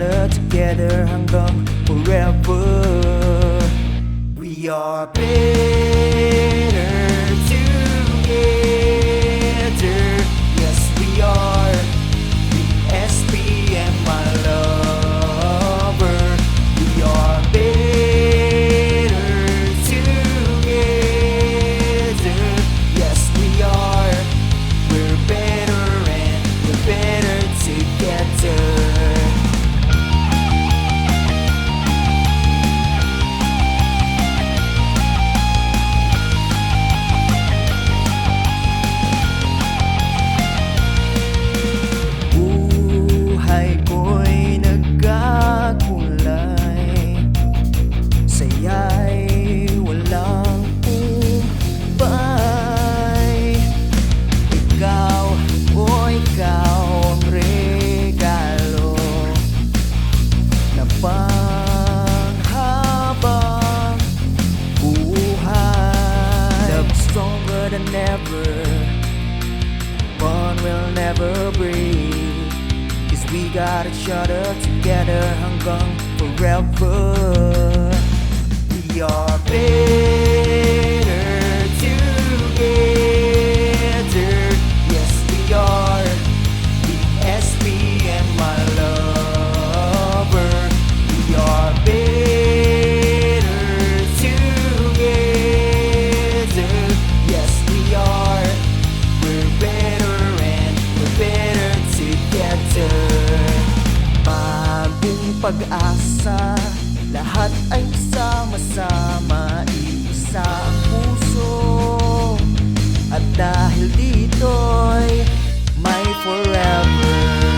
other together hanggang forever. We are better together. Yes, we are the SPM, my lover. We are better together. Yes, we are. We're better and we're better together. Than ever, bond will never break, 'cause we got each other together hanggang forever. We are better together. Yes, we are the SPM, my lover. We are better together. Yes, we are. We're better and we're better together. Bagong pag-asa, lahat ay sama-sama, iisa ang puso. At dahil dito'y may forever.